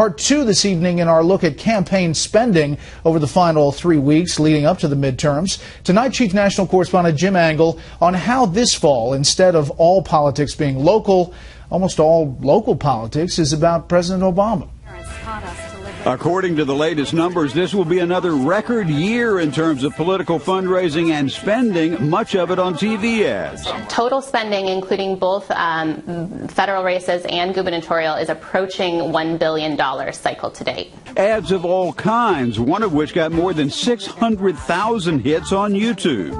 Part 2 this evening in our look at campaign spending over the final 3 weeks leading up to the midterms. Tonight, Chief National Correspondent Jim Angle on how this fall, instead of all politics being local, almost all local politics is about President Obama. According to the latest numbers, this will be another record year in terms of political fundraising and spending, much of it on TV ads. Total spending, including both federal races and gubernatorial, is approaching $1 billion cycle to date. Ads of all kinds, one of which got more than 600,000 hits on YouTube.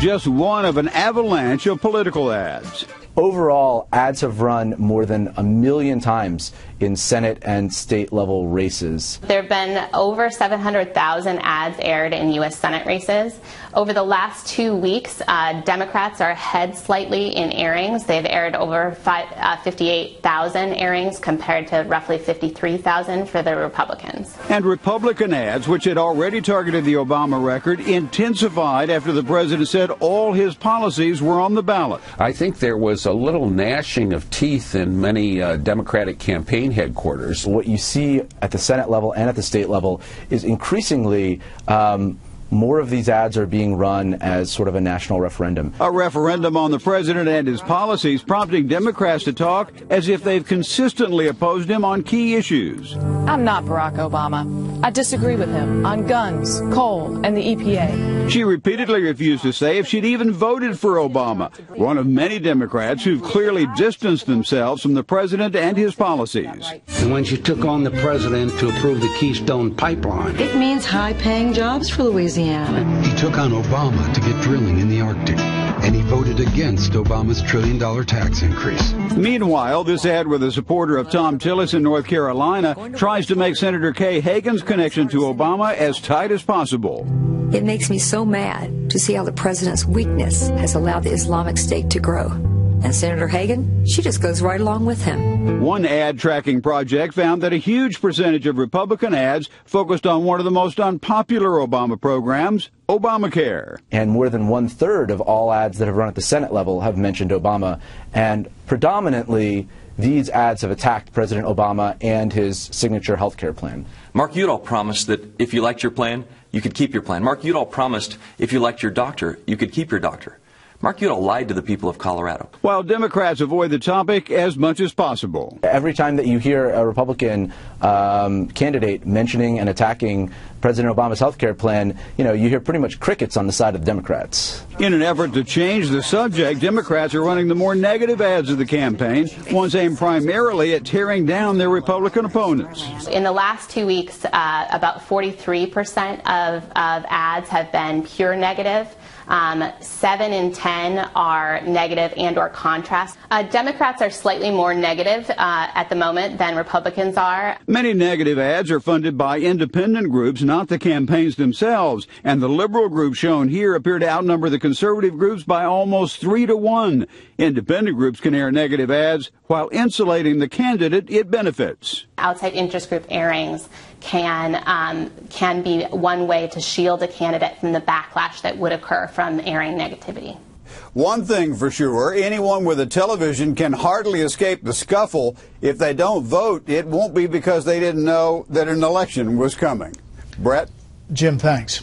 Just one of an avalanche of political ads. Overall, ads have run more than 1 million times in Senate and state level races. There have been over 700,000 ads aired in U.S. Senate races. Over the last 2 weeks, Democrats are ahead slightly in airings. They've aired over 58,000 airings compared to roughly 53,000 for the Republicans. And Republican ads, which had already targeted the Obama record, intensified after the president said all his policies were on the ballot. I think there was a little gnashing of teeth in many Democratic campaign headquarters. What you see at the Senate level and at the state level is increasingly more of these ads are being run as sort of a national referendum. A referendum on the president and his policies, prompting Democrats to talk as if they've consistently opposed him on key issues. I'm not Barack Obama. I disagree with him on guns, coal, and the EPA. She repeatedly refused to say if she'd even voted for Obama, one of many Democrats who've clearly distanced themselves from the president and his policies. And when she took on the president to approve the Keystone Pipeline, it means high-paying jobs for Louisiana. He took on Obama to get drilling in the Arctic, and he voted against Obama's $1 trillion tax increase. Meanwhile, this ad with a supporter of Tom Tillis in North Carolina tries to make Senator Kay Hagan's connection to Obama as tight as possible. It makes me so mad to see how the president's weakness has allowed the Islamic State to grow. And Senator Hagan, she just goes right along with him. One ad tracking project found that a huge percentage of Republican ads focused on one of the most unpopular Obama programs, Obamacare. And more than 1/3 of all ads that have run at the Senate level have mentioned Obama. And predominantly, these ads have attacked President Obama and his signature health care plan. Mark Udall promised that if you liked your plan, you could keep your plan. Mark Udall promised if you liked your doctor, you could keep your doctor. Mark Udall lied to the people of Colorado. While Democrats avoid the topic as much as possible. Every time that you hear a Republican candidate mentioning and attacking President Obama's health care plan, you hear pretty much crickets on the side of the Democrats. In an effort to change the subject, Democrats are running the more negative ads of the campaign, ones aimed primarily at tearing down their Republican opponents. In the last 2 weeks, about 43% of ads have been pure negative. 7 in 10 are negative and or contrast. Democrats are slightly more negative at the moment than Republicans are. Many negative ads are funded by independent groups, not the campaigns themselves. And the liberal groups shown here appear to outnumber the conservative groups by almost 3 to 1. Independent groups can air negative ads while insulating the candidate it benefits. Outside interest group airings can be one way to shield a candidate from the backlash that would occur from airing negativity. One thing for sure, anyone with a television can hardly escape the scuffle. If they don't vote, it won't be because they didn't know that an election was coming. Bret? Jim, thanks.